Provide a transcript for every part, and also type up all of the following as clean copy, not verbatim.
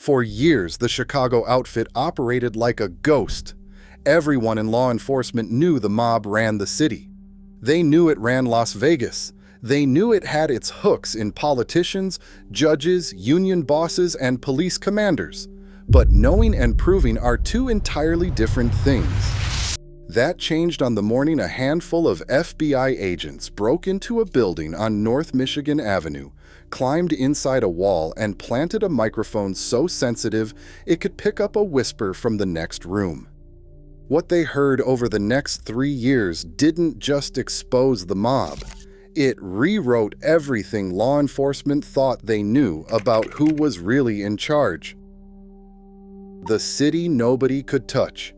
For years, the Chicago outfit operated like a ghost. Everyone in law enforcement knew the mob ran the city. They knew it ran Las Vegas. They knew it had its hooks in politicians, judges, union bosses, and police commanders. But knowing and proving are two entirely different things. That changed on the morning a handful of FBI agents broke into a building on North Michigan Avenue, climbed inside a wall, and planted a microphone so sensitive it could pick up a whisper from the next room. What they heard over the next 3 years didn't just expose the mob. It rewrote everything law enforcement thought they knew about who was really in charge. The city nobody could touch.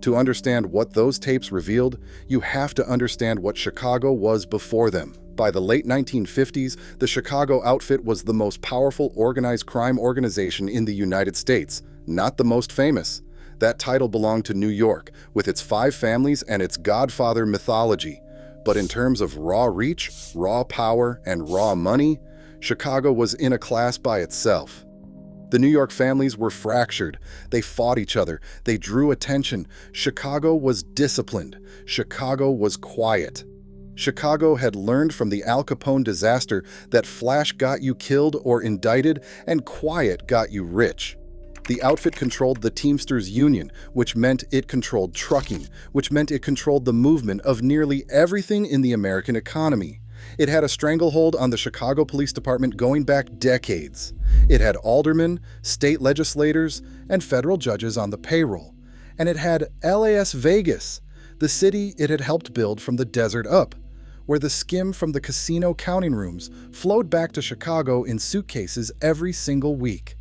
To understand what those tapes revealed, you have to understand what Chicago was before them. By the late 1950s, the Chicago outfit was the most powerful organized crime organization in the United States, not the most famous. That title belonged to New York, with its 5 families and its Godfather mythology. But in terms of raw reach, raw power, and raw money, Chicago was in a class by itself. The New York families were fractured. They fought each other. They drew attention. Chicago was disciplined. Chicago was quiet. Chicago had learned from the Al Capone disaster that flash got you killed or indicted, and quiet got you rich. The outfit controlled the Teamsters Union, which meant it controlled trucking, which meant it controlled the movement of nearly everything in the American economy. It had a stranglehold on the Chicago Police Department going back decades. It had aldermen, state legislators, and federal judges on the payroll. And it had Las Vegas, the city it had helped build from the desert up, where the skim from the casino counting rooms flowed back to Chicago in suitcases every single week.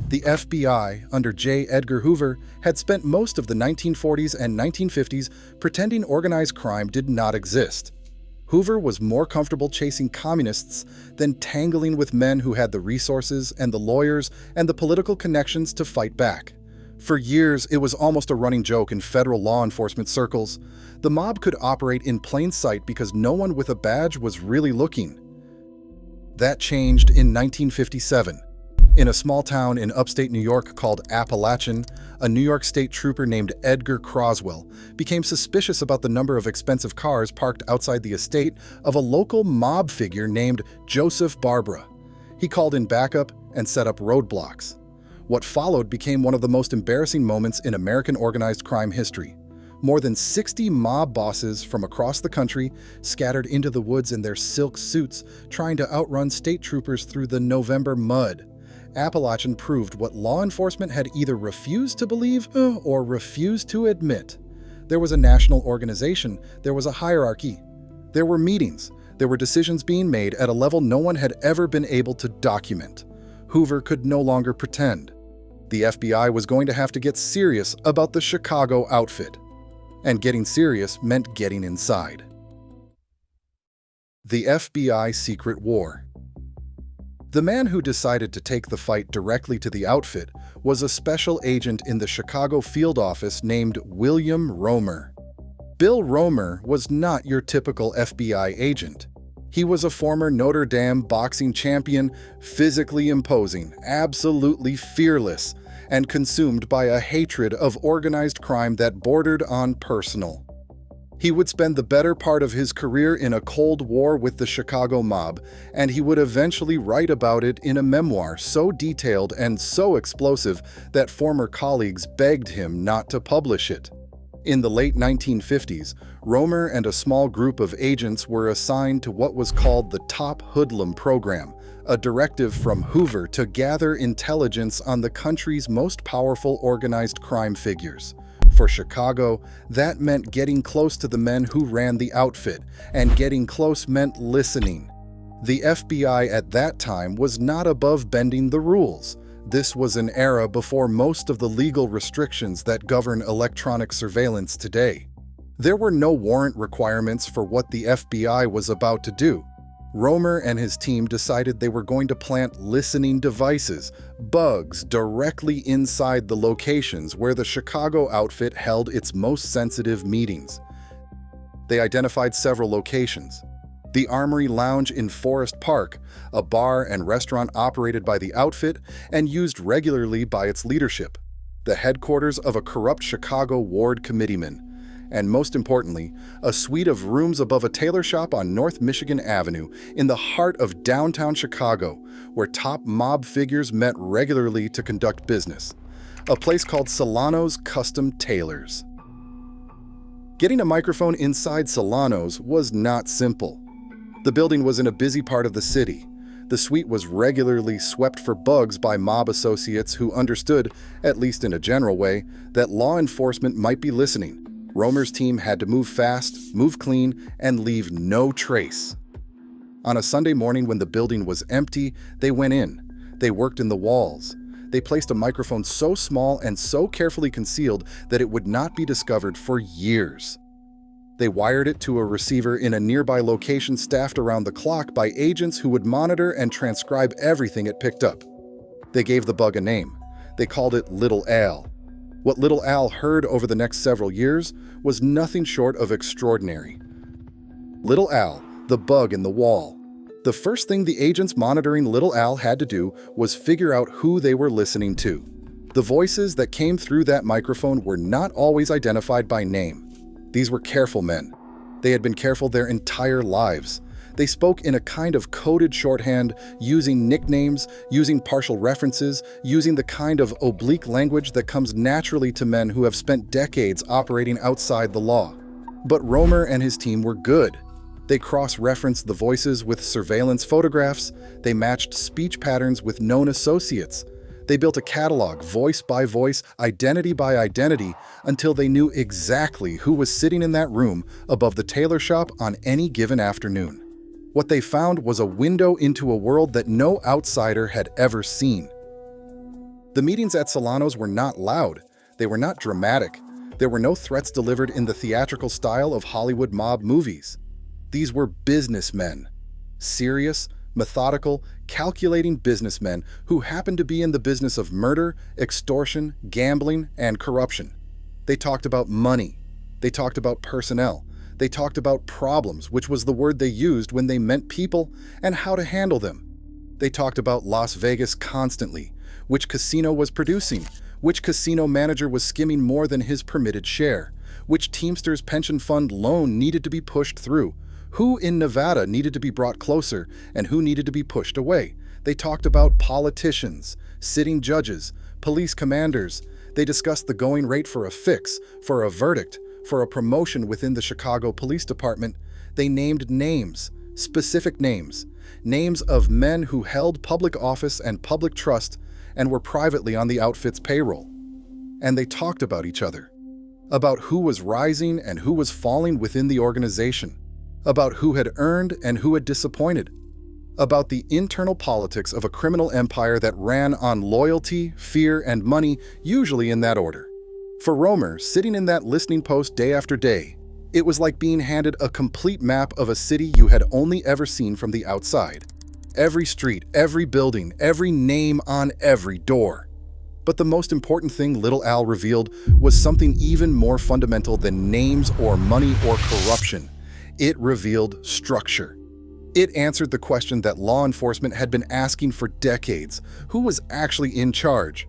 The FBI, under J. Edgar Hoover, had spent most of the 1940s and 1950s pretending organized crime did not exist. Hoover was more comfortable chasing communists than tangling with men who had the resources and the lawyers and the political connections to fight back. For years, it was almost a running joke in federal law enforcement circles. The mob could operate in plain sight because no one with a badge was really looking. That changed in 1957. In a small town in upstate New York called Appalachin, a New York State trooper named Edgar Croswell became suspicious about the number of expensive cars parked outside the estate of a local mob figure named Joseph Barbara. He called in backup and set up roadblocks. What followed became one of the most embarrassing moments in American organized crime history. More than 60 mob bosses from across the country scattered into the woods in their silk suits, trying to outrun state troopers through the November mud. Appalachin proved what law enforcement had either refused to believe or refused to admit. There was a national organization, there was a hierarchy. There were meetings, there were decisions being made at a level no one had ever been able to document. Hoover could no longer pretend. The FBI was going to have to get serious about the Chicago outfit. And getting serious meant getting inside. The FBI Secret War. The man who decided to take the fight directly to the outfit was a special agent in the Chicago field office named William Romer. Bill Romer was not your typical FBI agent. He was a former Notre Dame boxing champion, physically imposing, absolutely fearless, and consumed by a hatred of organized crime that bordered on personal. He would spend the better part of his career in a Cold War with the Chicago mob, and he would eventually write about it in a memoir so detailed and so explosive that former colleagues begged him not to publish it. In the late 1950s, Romer and a small group of agents were assigned to what was called the Top Hoodlum Program, a directive from Hoover to gather intelligence on the country's most powerful organized crime figures. For Chicago, that meant getting close to the men who ran the outfit, and getting close meant listening. The FBI at that time was not above bending the rules. This was an era before most of the legal restrictions that govern electronic surveillance today. There were no warrant requirements for what the FBI was about to do. Romer and his team decided they were going to plant listening devices, bugs, directly inside the locations where the Chicago outfit held its most sensitive meetings. They identified several locations. the Armory Lounge in Forest Park, a bar and restaurant operated by the outfit and used regularly by its leadership, the headquarters of a corrupt Chicago ward committeeman, and most importantly, a suite of rooms above a tailor shop on North Michigan Avenue in the heart of downtown Chicago, where top mob figures met regularly to conduct business, a place called Solano's Custom Tailors. Getting a microphone inside Solano's was not simple. The building was in a busy part of the city. The suite was regularly swept for bugs by mob associates who understood, at least in a general way, that law enforcement might be listening. Romer's team had to move fast, move clean, and leave no trace. On a Sunday morning when the building was empty, they went in. They worked in the walls. They placed a microphone so small and so carefully concealed that it would not be discovered for years. They wired it to a receiver in a nearby location staffed around the clock by agents who would monitor and transcribe everything it picked up. They gave the bug a name. They called it Little Al. What Little Al heard over the next several years was nothing short of extraordinary. Little Al, the bug in the wall. The first thing the agents monitoring Little Al had to do was figure out who they were listening to. The voices that came through that microphone were not always identified by name. These were careful men. They had been careful their entire lives. They spoke in a kind of coded shorthand, using nicknames, using partial references, using the kind of oblique language that comes naturally to men who have spent decades operating outside the law. But Romer and his team were good. They cross-referenced the voices with surveillance photographs. They matched speech patterns with known associates. They built a catalog, voice by voice, identity by identity, until they knew exactly who was sitting in that room above the tailor shop on any given afternoon. What they found was a window into a world that no outsider had ever seen. The meetings at Solano's were not loud. They were not dramatic. There were no threats delivered in the theatrical style of Hollywood mob movies. These were businessmen. Serious, methodical, calculating businessmen who happened to be in the business of murder, extortion, gambling, and corruption. They talked about money. They talked about personnel. They talked about problems, which was the word they used when they meant people, and how to handle them. They talked about Las Vegas constantly, which casino was producing, which casino manager was skimming more than his permitted share, which Teamsters pension fund loan needed to be pushed through, who in Nevada needed to be brought closer, and who needed to be pushed away. They talked about politicians, sitting judges, police commanders. They discussed the going rate for a fix, for a verdict, for a promotion within the Chicago Police Department. They named names, specific names, names of men who held public office and public trust and were privately on the outfit's payroll. And they talked about each other, about who was rising and who was falling within the organization, about who had earned and who had disappointed, about the internal politics of a criminal empire that ran on loyalty, fear, and money, usually in that order. For Romer, sitting in that listening post day after day, it was like being handed a complete map of a city you had only ever seen from the outside. Every street, every building, every name on every door. But the most important thing Little Al revealed was something even more fundamental than names or money or corruption. It revealed structure. It answered the question that law enforcement had been asking for decades: who was actually in charge?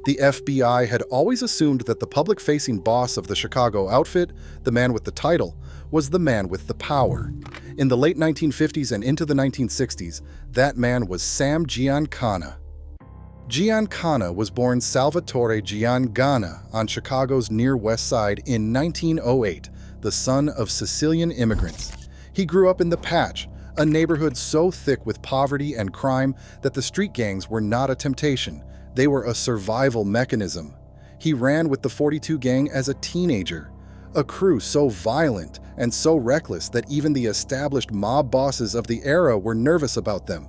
The FBI had always assumed that the public-facing boss of the Chicago outfit, the man with the title, was the man with the power. In the late 1950s and into the 1960s, that man was Sam Giancana. Giancana was born Salvatore Giancana on Chicago's Near West Side in 1908, the son of Sicilian immigrants. He grew up in the Patch, a neighborhood so thick with poverty and crime that the street gangs were not a temptation. They were a survival mechanism. He ran with the 42 gang as a teenager, a crew so violent and so reckless that even the established mob bosses of the era were nervous about them.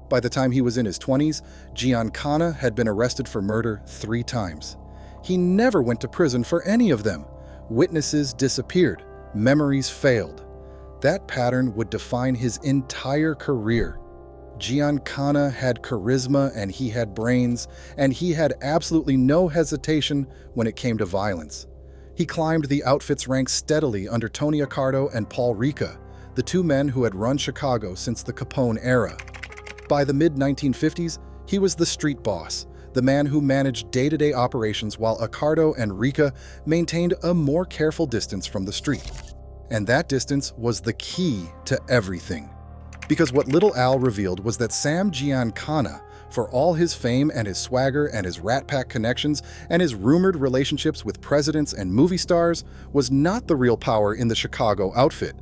By the time he was in his 20s, Giancana had been arrested for murder 3 times. He never went to prison for any of them. Witnesses disappeared. Memories failed. That pattern would define his entire career. Giancana had charisma and he had brains, and he had absolutely no hesitation when it came to violence. He climbed the outfit's ranks steadily under Tony Accardo and Paul Ricca. the two men who had run Chicago since the Capone era. By the mid-1950s, he was the street boss, the man who managed day-to-day operations while Accardo and Rica maintained a more careful distance from the street. And that distance was the key to everything. Because what Little Al revealed was that Sam Giancana, for all his fame and his swagger and his Rat Pack connections and his rumored relationships with presidents and movie stars, was not the real power in the Chicago outfit.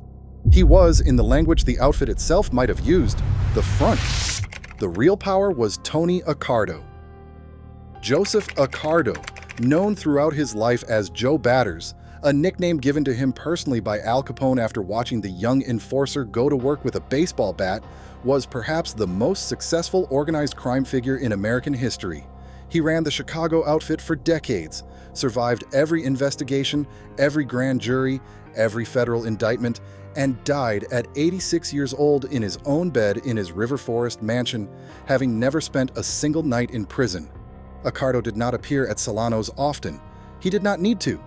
He was, in the language the outfit itself might have used, the front. The real power was Tony Accardo. Joseph Accardo, known throughout his life as Joe Batters, a nickname given to him personally by Al Capone after watching the young enforcer go to work with a baseball bat, was perhaps the most successful organized crime figure in American history. He ran the Chicago outfit for decades, survived every investigation, every grand jury, every federal indictment, and died at 86 years old in his own bed in his River Forest mansion, having never spent a single night in prison. Accardo did not appear at Solano's often. He did not need to.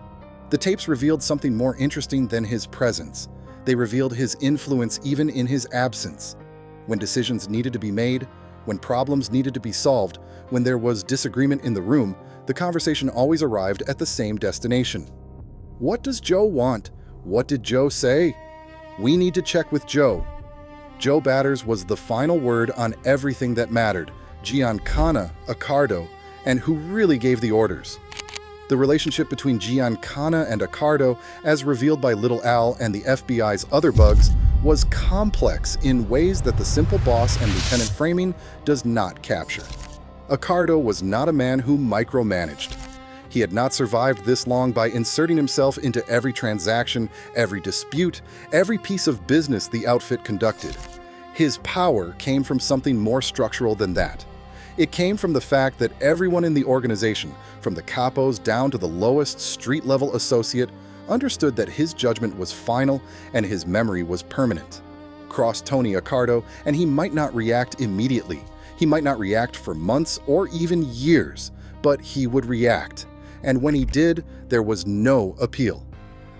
The tapes revealed something more interesting than his presence. They revealed his influence even in his absence. When decisions needed to be made, when problems needed to be solved, when there was disagreement in the room, the conversation always arrived at the same destination. What does Joe want? What did Joe say? We need to check with Joe. Joe Batters was the final word on everything that mattered. Giancana, Accardo, and who really gave the orders. The relationship between Giancana and Accardo, as revealed by Little Al and the FBI's other bugs, was complex in ways that the simple boss and lieutenant framing does not capture. Accardo was not a man who micromanaged. He had not survived this long by inserting himself into every transaction, every dispute, every piece of business the outfit conducted. His power came from something more structural than that. It came from the fact that everyone in the organization, from the capos down to the lowest street-level associate, understood that his judgment was final and his memory was permanent. Cross Tony Accardo, and he might not react immediately. He might not react for months or even years, but he would react. And when he did, there was no appeal.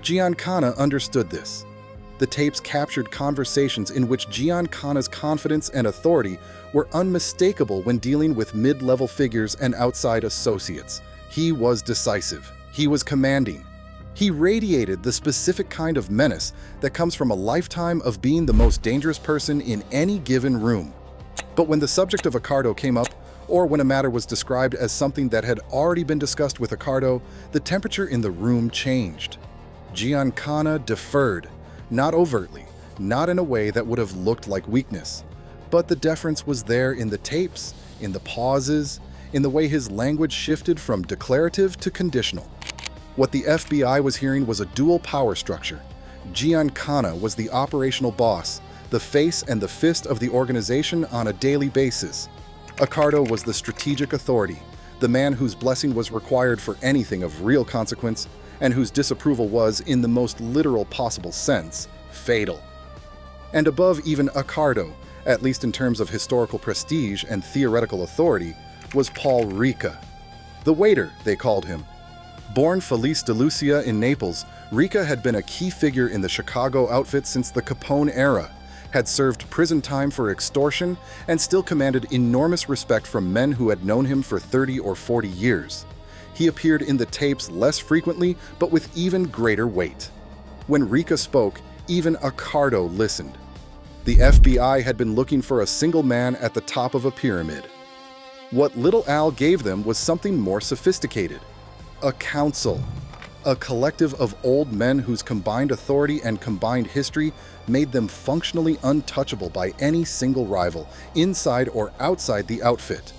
Giancana understood this. The tapes captured conversations in which Giancana's confidence and authority were unmistakable when dealing with mid-level figures and outside associates. He was decisive. He was commanding. He radiated the specific kind of menace that comes from a lifetime of being the most dangerous person in any given room. But when the subject of Accardo came up, or when a matter was described as something that had already been discussed with Accardo, the temperature in the room changed. Giancana deferred. Not overtly, not in a way that would have looked like weakness. But the deference was there in the tapes, in the pauses, in the way his language shifted from declarative to conditional. What the FBI was hearing was a dual power structure. Giancana was the operational boss, the face and the fist of the organization on a daily basis. Accardo was the strategic authority, the man whose blessing was required for anything of real consequence, and whose disapproval was, in the most literal possible sense, fatal. And above even Accardo, at least in terms of historical prestige and theoretical authority, was Paul Rica. The waiter, they called him. Born Felice de Lucia in Naples, Rica had been a key figure in the Chicago outfit since the Capone era, had served prison time for extortion, and still commanded enormous respect from men who had known him for 30 or 40 years. He appeared in the tapes less frequently, but with even greater weight. When Rica spoke, even Accardo listened. The FBI had been looking for a single man at the top of a pyramid. What Little Al gave them was something more sophisticated. A council. A collective of old men whose combined authority and combined history made them functionally untouchable by any single rival, inside or outside the outfit.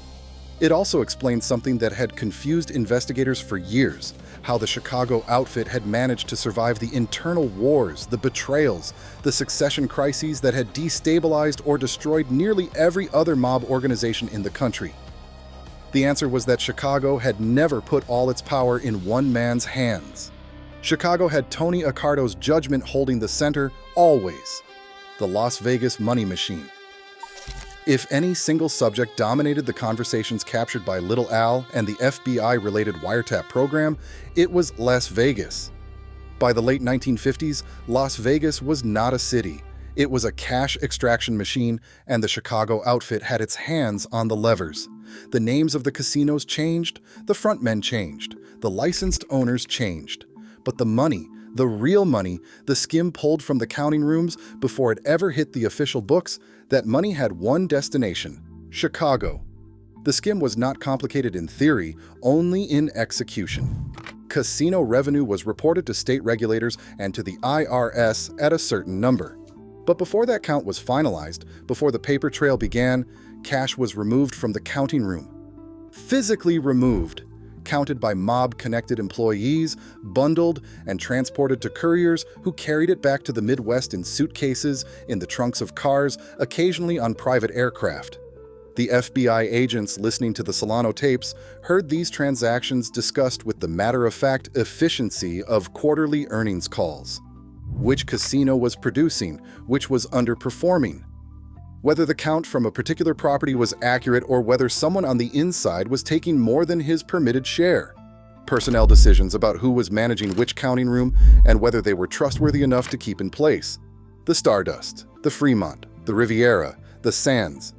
It also explained something that had confused investigators for years, how the Chicago outfit had managed to survive the internal wars, the betrayals, the succession crises that had destabilized or destroyed nearly every other mob organization in the country. The answer was that Chicago had never put all its power in one man's hands. Chicago had Tony Accardo's judgment holding the center always. The Las Vegas money machine. If any single subject dominated the conversations captured by Little Al and the FBI-related Wiretap program, it was Las Vegas. By the late 1950s, Las Vegas was not a city. It was a cash extraction machine, and the Chicago outfit had its hands on the levers. The names of the casinos changed, the frontmen changed, the licensed owners changed. But the money, the real money, the skim pulled from the counting rooms before it ever hit the official books, that money had one destination: Chicago. The skim was not complicated in theory, only in execution. Casino revenue was reported to state regulators and to the IRS at a certain number. But before that count was finalized, before the paper trail began, cash was removed from the counting room. Physically removed, counted by mob-connected employees, bundled and transported to couriers who carried it back to the Midwest in suitcases, in the trunks of cars, occasionally on private aircraft. The FBI agents listening to the Solano tapes heard these transactions discussed with the matter-of-fact efficiency of quarterly earnings calls. Which casino was producing, which was underperforming. Whether the count from a particular property was accurate or whether someone on the inside was taking more than his permitted share. Personnel decisions about who was managing which counting room and whether they were trustworthy enough to keep in place. The Stardust, the Fremont, the Riviera, the Sands.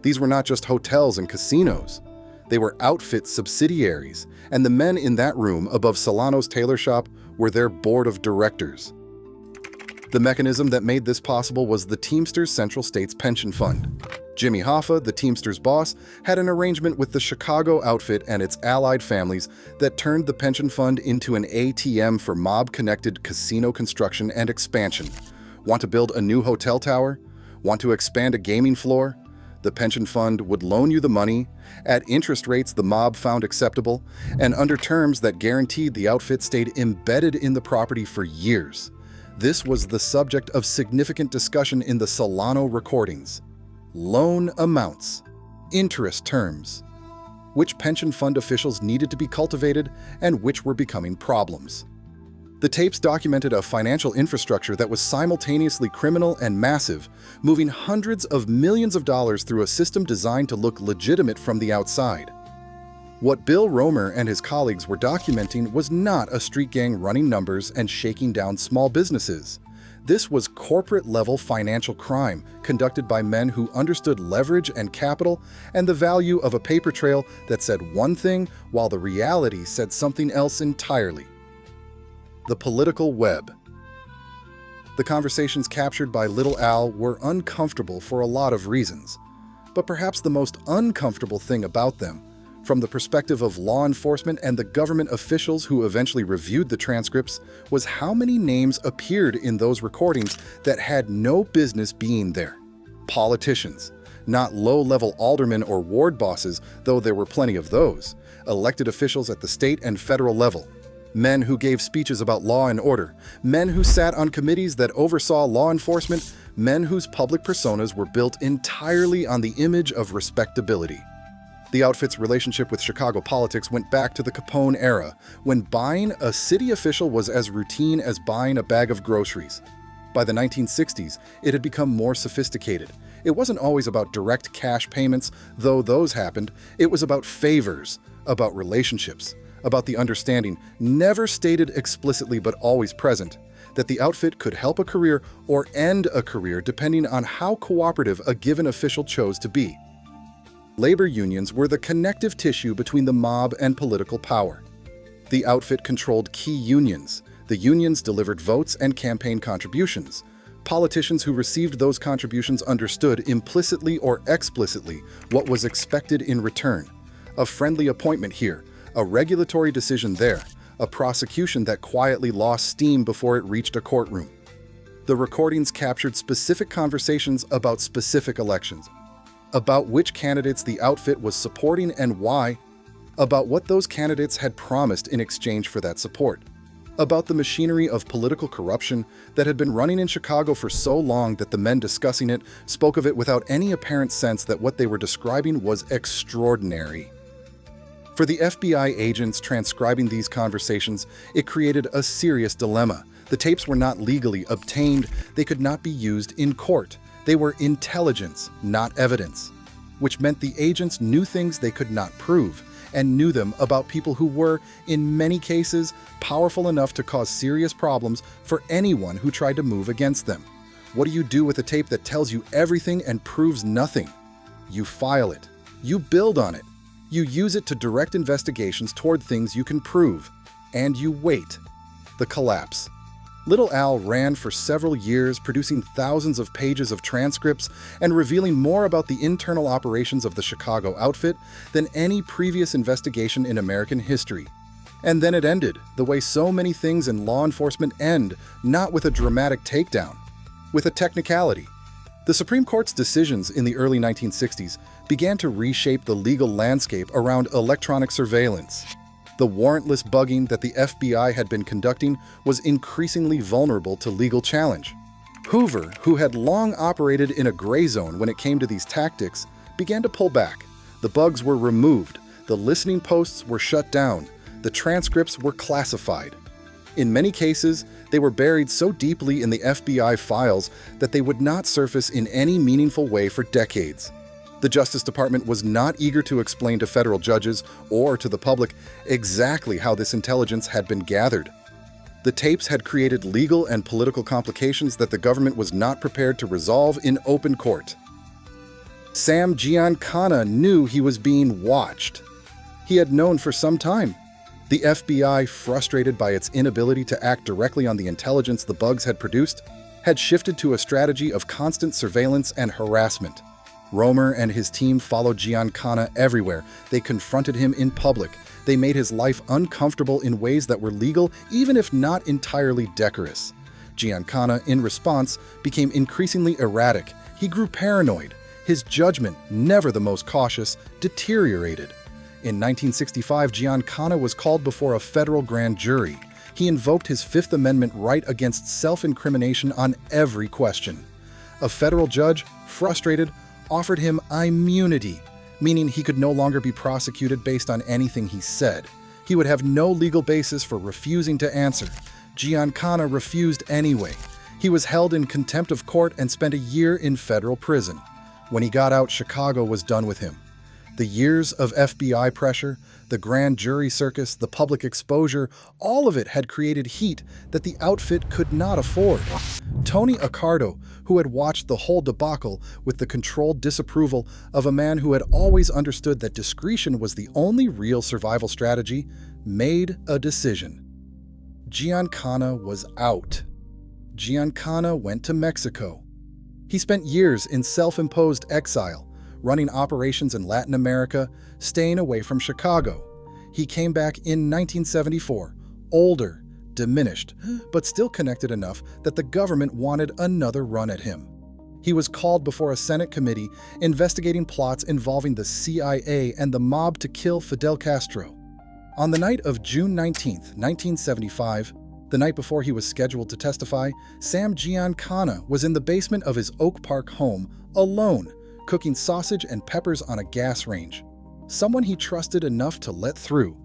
These were not just hotels and casinos. They were outfit subsidiaries, and the men in that room above Solano's tailor shop were their board of directors. The mechanism that made this possible was the Teamsters Central States Pension Fund. Jimmy Hoffa, the Teamsters boss, had an arrangement with the Chicago outfit and its allied families that turned the pension fund into an ATM for mob-connected casino construction and expansion. Want to build a new hotel tower? Want to expand a gaming floor? The pension fund would loan you the money, at interest rates the mob found acceptable, and under terms that guaranteed the outfit stayed embedded in the property for years. This was the subject of significant discussion in the Solano recordings. Loan amounts, interest terms, which pension fund officials needed to be cultivated and which were becoming problems. The tapes documented a financial infrastructure that was simultaneously criminal and massive, moving hundreds of millions of dollars through a system designed to look legitimate from the outside. What Bill Romer and his colleagues were documenting was not a street gang running numbers and shaking down small businesses. This was corporate-level financial crime conducted by men who understood leverage and capital and the value of a paper trail that said one thing while the reality said something else entirely. The political web. The conversations captured by Little Al were uncomfortable for a lot of reasons, but perhaps the most uncomfortable thing about them, from the perspective of law enforcement and the government officials who eventually reviewed the transcripts, was how many names appeared in those recordings that had no business being there. Politicians, not low-level aldermen or ward bosses, though there were plenty of those, elected officials at the state and federal level, men who gave speeches about law and order, men who sat on committees that oversaw law enforcement, men whose public personas were built entirely on the image of respectability. The outfit's relationship with Chicago politics went back to the Capone era, when buying a city official was as routine as buying a bag of groceries. By the 1960s, it had become more sophisticated. It wasn't always about direct cash payments, though those happened. It was about favors, about relationships, about the understanding, never stated explicitly but always present, that the outfit could help a career or end a career depending on how cooperative a given official chose to be. Labor unions were the connective tissue between the mob and political power. The outfit controlled key unions. The unions delivered votes and campaign contributions. Politicians who received those contributions understood implicitly or explicitly what was expected in return. A friendly appointment here, a regulatory decision there, a prosecution that quietly lost steam before it reached a courtroom. The recordings captured specific conversations about specific elections, about which candidates the outfit was supporting and why, about what those candidates had promised in exchange for that support, about the machinery of political corruption that had been running in Chicago for so long that the men discussing it spoke of it without any apparent sense that what they were describing was extraordinary. For the FBI agents transcribing these conversations, it created a serious dilemma. The tapes were not legally obtained, they could not be used in court. They were intelligence, not evidence, which meant the agents knew things they could not prove, and knew them about people who were, in many cases, powerful enough to cause serious problems for anyone who tried to move against them. What do you do with a tape that tells you everything and proves nothing? You file it. You build on it. You use it to direct investigations toward things you can prove. And you wait. The collapse. Little Al ran for several years, producing thousands of pages of transcripts and revealing more about the internal operations of the Chicago outfit than any previous investigation in American history. And then it ended, the way so many things in law enforcement end, not with a dramatic takedown, with a technicality. The Supreme Court's decisions in the early 1960s began to reshape the legal landscape around electronic surveillance. The warrantless bugging that the FBI had been conducting was increasingly vulnerable to legal challenge. Hoover, who had long operated in a gray zone when it came to these tactics, began to pull back. The bugs were removed, the listening posts were shut down, the transcripts were classified. In many cases, they were buried so deeply in the FBI files that they would not surface in any meaningful way for decades. The Justice Department was not eager to explain to federal judges or to the public exactly how this intelligence had been gathered. The tapes had created legal and political complications that the government was not prepared to resolve in open court. Sam Giancana knew he was being watched. He had known for some time. The FBI, frustrated by its inability to act directly on the intelligence the bugs had produced, had shifted to a strategy of constant surveillance and harassment. Romer and his team followed Giancana everywhere. They confronted him in public. They made his life uncomfortable in ways that were legal, even if not entirely decorous. Giancana, in response, became increasingly erratic. He grew paranoid. His judgment, never the most cautious, deteriorated. In 1965, Giancana was called before a federal grand jury. He invoked his Fifth Amendment right against self-incrimination on every question. A federal judge, frustrated, offered him immunity, meaning he could no longer be prosecuted based on anything he said. He would have no legal basis for refusing to answer. Giancana refused anyway. He was held in contempt of court and spent a year in federal prison. When he got out, Chicago was done with him. The years of FBI pressure, the grand jury circus, the public exposure, all of it had created heat that the outfit could not afford. Tony Accardo, who had watched the whole debacle with the controlled disapproval of a man who had always understood that discretion was the only real survival strategy, made a decision. Giancana was out. Giancana went to Mexico. He spent years in self-imposed exile, running operations in Latin America, staying away from Chicago. He came back in 1974, older, diminished, but still connected enough that the government wanted another run at him. He was called before a Senate committee investigating plots involving the CIA and the mob to kill Fidel Castro. On the night of June 19, 1975, the night before he was scheduled to testify, Sam Giancana was in the basement of his Oak Park home, alone, cooking sausage and peppers on a gas range. Someone he trusted enough to let through.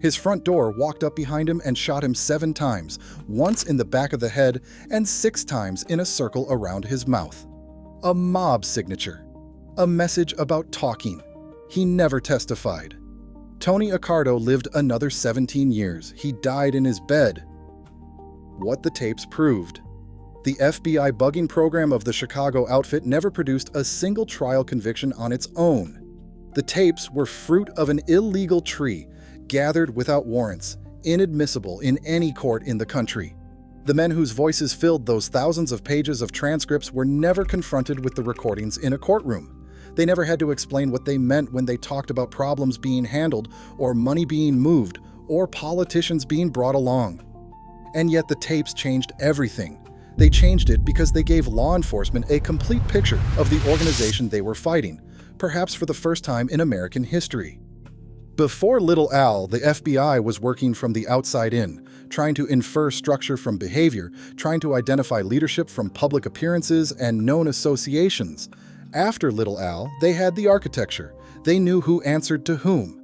His front door walked up behind him and shot him 7 times, once in the back of the head and 6 times in a circle around his mouth. A mob signature. A message about talking. He never testified. Tony Accardo lived another 17 years. He died in his bed. What the tapes proved. The FBI bugging program of the Chicago outfit never produced a single trial conviction on its own. The tapes were fruit of an illegal tree, gathered without warrants, inadmissible in any court in the country. The men whose voices filled those thousands of pages of transcripts were never confronted with the recordings in a courtroom. They never had to explain what they meant when they talked about problems being handled, or money being moved, or politicians being brought along. And yet the tapes changed everything. They changed it because they gave law enforcement a complete picture of the organization they were fighting, perhaps for the first time in American history. Before Little Al, the FBI was working from the outside in, trying to infer structure from behavior, trying to identify leadership from public appearances and known associations. After Little Al, they had the architecture. They knew who answered to whom.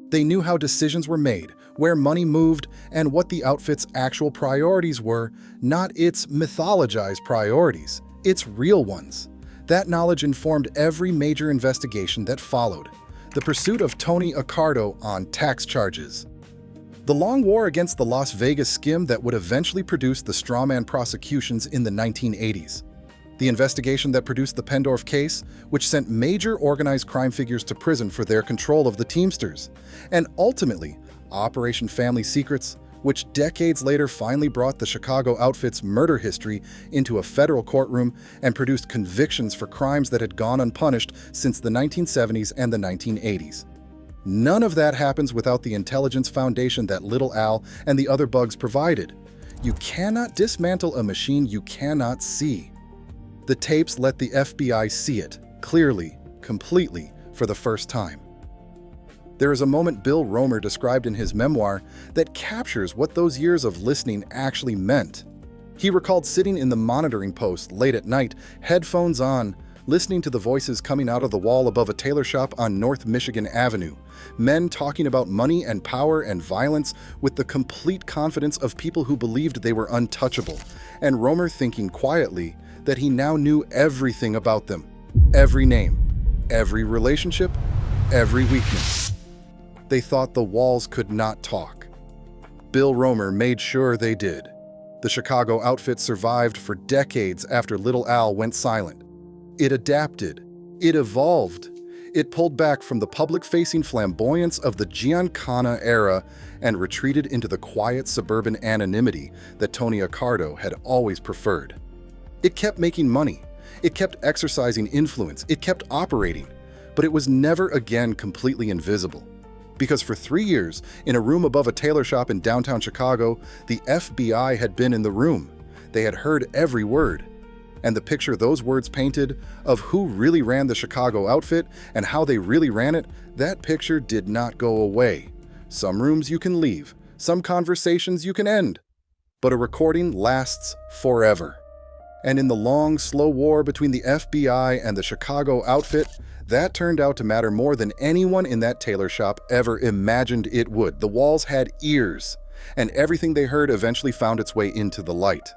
They knew how decisions were made, where money moved, and what the outfit's actual priorities were, not its mythologized priorities, its real ones. That knowledge informed every major investigation that followed. The pursuit of Tony Accardo on tax charges. The long war against the Las Vegas skim that would eventually produce the strawman prosecutions in the 1980s. The investigation that produced the Pendorf case, which sent major organized crime figures to prison for their control of the Teamsters. And ultimately, Operation Family Secrets, which decades later finally brought the Chicago outfit's murder history into a federal courtroom and produced convictions for crimes that had gone unpunished since the 1970s and the 1980s. None of that happens without the intelligence foundation that Little Al and the other bugs provided. You cannot dismantle a machine you cannot see. The tapes let the FBI see it, clearly, completely, for the first time. There is a moment Bill Romer described in his memoir that captures what those years of listening actually meant. He recalled sitting in the monitoring post late at night, headphones on, listening to the voices coming out of the wall above a tailor shop on North Michigan Avenue, men talking about money and power and violence with the complete confidence of people who believed they were untouchable, and Romer thinking quietly that he now knew everything about them, every name, every relationship, every weakness. They thought the walls could not talk. Bill Romer made sure they did. The Chicago outfit survived for decades after Little Al went silent. It adapted. It evolved. It pulled back from the public-facing flamboyance of the Giancana era and retreated into the quiet suburban anonymity that Tony Accardo had always preferred. It kept making money. It kept exercising influence. It kept operating. But it was never again completely invisible. Because for 3 years, in a room above a tailor shop in downtown Chicago, the FBI had been in the room. They had heard every word. And the picture those words painted of who really ran the Chicago outfit and how they really ran it, that picture did not go away. Some rooms you can leave, some conversations you can end. But a recording lasts forever. And in the long, slow war between the FBI and the Chicago outfit, that turned out to matter more than anyone in that tailor shop ever imagined it would. The walls had ears, and everything they heard eventually found its way into the light.